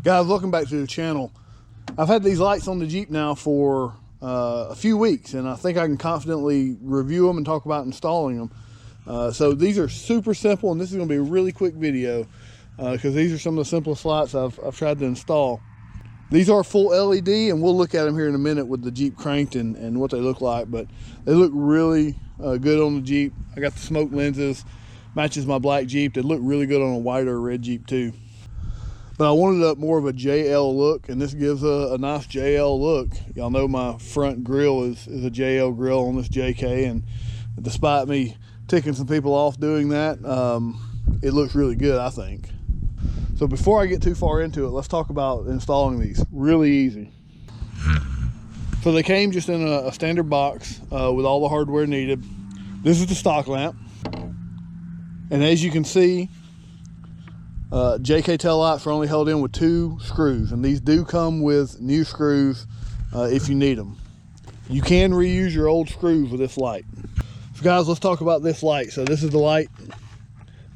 Guys, welcome back to the channel. I've had these lights on the Jeep now for a few weeks, and I think I can confidently review them and talk about installing them. So these are super simple, and this is going to be a really quick video because these are some of the simplest lights I've tried to install. These are full LED, and we'll look at them here in a minute with the Jeep cranked and what they look like, but they look really good on the Jeep. I got the smoke lenses, matches my black Jeep. They look really good on a white or red Jeep too. But I wanted more of a JL look, and this gives a nice JL look. Y'all know my front grill is a JL grill on this JK, and despite me ticking some people off doing that, it looks really good, I think. So before I get too far into it, let's talk about installing these. Really easy. So they came just in a standard box with all the hardware needed. This is the stock lamp. And as you can see, JK tail lights are only held in with 2 screws, and these do come with new screws if you need them. You can reuse your old screws with this light. So guys, let's talk about this light. So this is the light.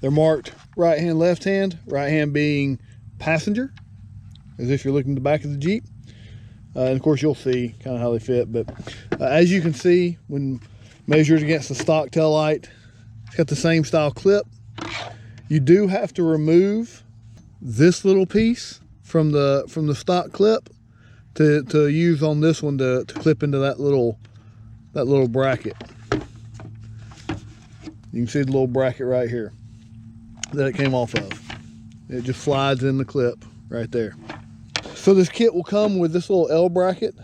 They're marked right hand, left hand, right hand being passenger, as if you're looking at the back of the Jeep. And of course you'll see kind of how they fit, but as you can see, when measured against the stock tail light, it's got the same style clip. You do have to remove this little piece from the stock clip to use on this one to clip into that little bracket. You can see the little bracket right here that it came off of. It just slides in the clip right there. So this kit will come with this little L bracket,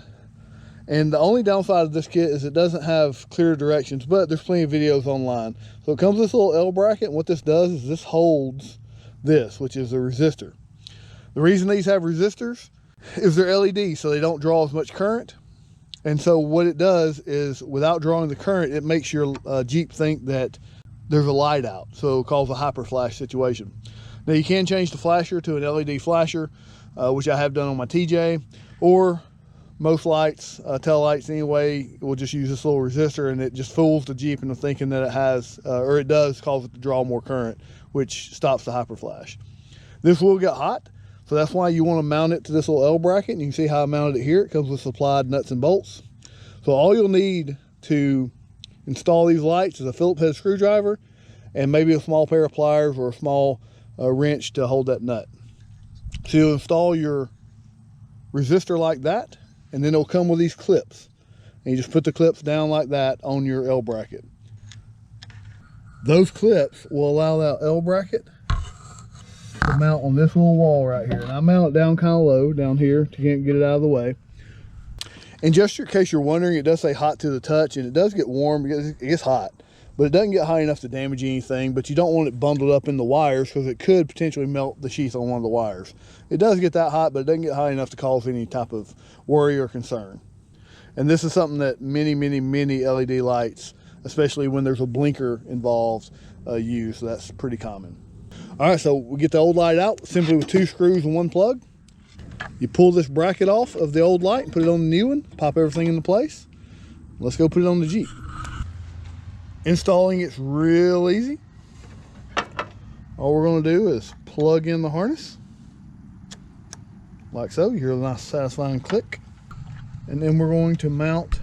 and the only downside of this kit is it doesn't have clear directions, but there's plenty of videos online. So it comes with this little L bracket, and what this does is this holds this, which is a resistor. The reason these have resistors is they're LED, so they don't draw as much current. And so what it does is, without drawing the current, it makes your Jeep think that there's a light out, so it'll cause a hyper flash situation. Now you can change the flasher to an LED flasher, which I have done on my TJ, or most lights, tail lights anyway, will just use this little resistor, and it just fools the Jeep into thinking that it has, or it does cause it to draw more current, which stops the hyper flash. This will get hot, so that's why you want to mount it to this little L bracket, and you can see how I mounted it here. It comes with supplied nuts and bolts. So all you'll need to install these lights is a Phillips head screwdriver and maybe a small pair of pliers or a small wrench to hold that nut. So you'll install your resistor like that, and then it'll come with these clips, and you just put the clips down like that on your L bracket. Those clips will allow that L bracket to mount on this little wall right here, and I mount it down kind of low down here to get it out of the way. And just in case you're wondering, it does say hot to the touch, and it does get warm because it gets hot, but it doesn't get hot enough to damage anything. But you don't want it bundled up in the wires because it could potentially melt the sheath on one of the wires. It does get that hot, but it doesn't get hot enough to cause any type of worry or concern. And this is something that many LED lights, especially when there's a blinker involved, use. So that's pretty common. All right, so we get the old light out simply with 2 screws and 1 plug. You pull this bracket off of the old light and put it on the new one, pop everything into place. Let's go put it on the Jeep. Installing it's real easy. All we're going to do is plug in the harness like so. You hear a nice satisfying click, and then we're going to mount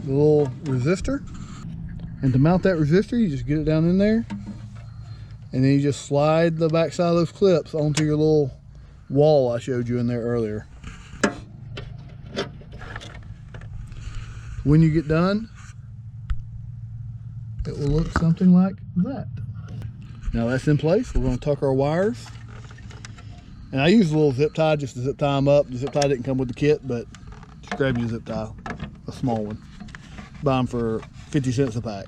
the little resistor. And to mount that resistor, you just get it down in there, and then you just slide the back side of those clips onto your little wall I showed you in there earlier. When you get done, it will look something like that. Now that's in place. We're going to tuck our wires, and I use a little zip tie just to zip tie them up. The zip tie didn't come with the kit, but just grab you a zip tie, a small one. Buy them for 50 cents a pack.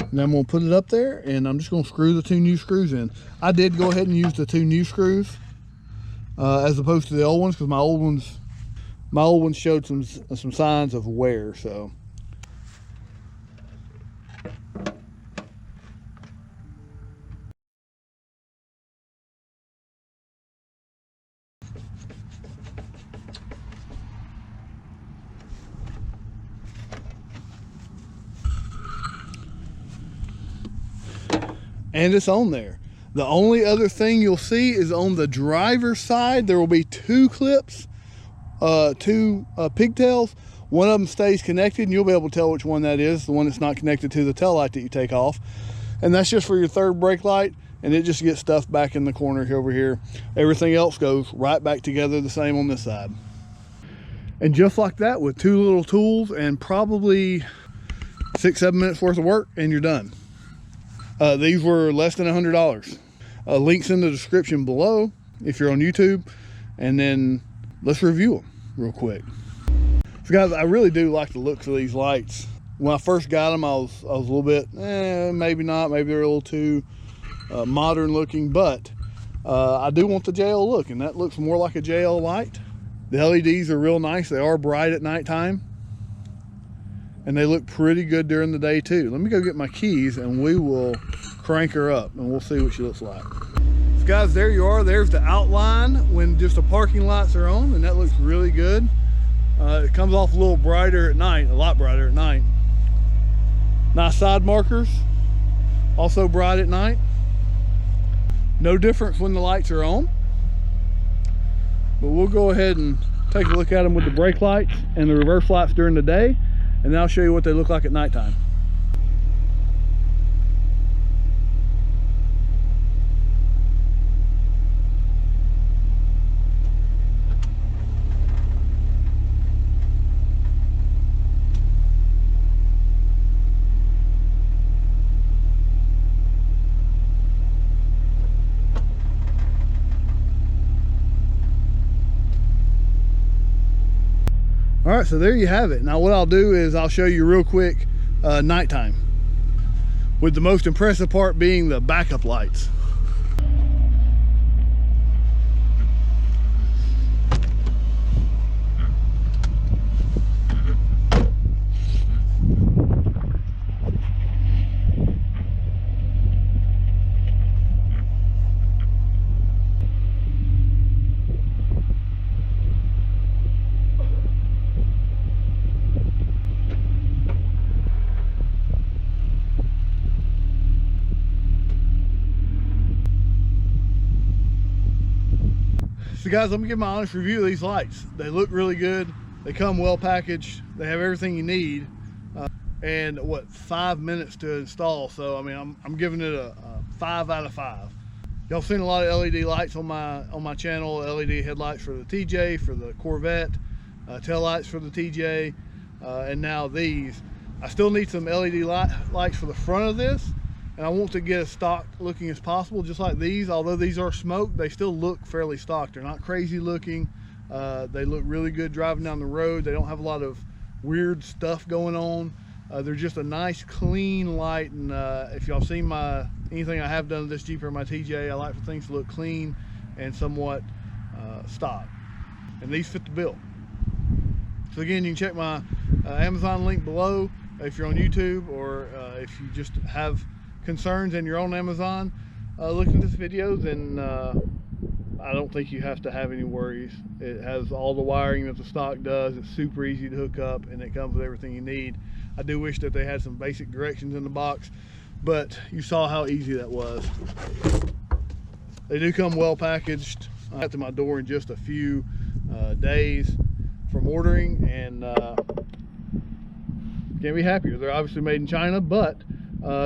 And I'm going to put it up there, and I'm just going to screw the 2 new screws in. I did go ahead and use the 2 new screws as opposed to the old ones, because my old ones showed some signs of wear. So and it's on there. The only other thing you'll see is on the driver's side, there will be two clips, two pigtails. One of them stays connected, and you'll be able to tell which one that is, the one that's not connected to the tail light that you take off. And that's just for your third brake light, and it just gets stuffed back in the corner over here. Everything else goes right back together the same on this side. And just like that, with two little tools and probably 6-7 minutes worth of work, and you're done. These were less than $100. Links in the description below if you're on YouTube, and then let's review them real quick. So guys, I really do like the looks of these lights. When I first got them, I was a little bit, maybe not, maybe they're a little too modern looking, but I do want the JL look, and that looks more like a JL light. The LEDs are real nice. They are bright at nighttime, and they look pretty good during the day too. Let me go get my keys and we will crank her up and we'll see what she looks like. So guys, there you are. There's the outline when just the parking lights are on, and that looks really good. It comes off a little brighter at night, a lot brighter at night. Nice side markers, also bright at night. No difference when the lights are on. But we'll go ahead and take a look at them with the brake lights and the reverse lights during the day, and then I'll show you what they look like at nighttime. All right, so there you have it. Now what I'll do is I'll show you real quick nighttime, with the most impressive part being the backup lights. So guys, let me give my honest review of these lights. They look really good. They come well packaged. They have everything you need. And what, 5 minutes to install. So I mean, I'm giving it a 5 out of 5. Y'all seen a lot of LED lights on my channel. LED headlights for the TJ, for the Corvette, tail lights for the TJ, and now these. I still need some LED lights for the front of this, and I want to get as stock looking as possible, just like these. Although these are smoked, they still look fairly stock. They're not crazy looking. They look really good driving down the road. They don't have a lot of weird stuff going on. They're just a nice clean light, and if y'all seen anything I have done to this Jeep or my TJ, I like for things to look clean and somewhat stock, and these fit the bill. So again, you can check my Amazon link below if you're on YouTube, or if you just have concerns and you're on Amazon looking at this video, then I don't think you have to have any worries. It has all the wiring that the stock does. It's super easy to hook up, and it comes with everything you need. I do wish that they had some basic directions in the box, but you saw how easy that was. They do come well packaged. I got to my door in just a few days from ordering, and can't be happier. They're obviously made in China, but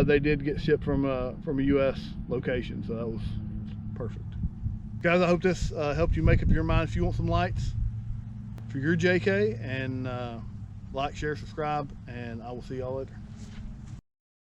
they did get shipped from a US location, so that was perfect. Guys, I hope this helped you make up your mind if you want some lights for your JK, and like, share, subscribe, and I will see y'all later.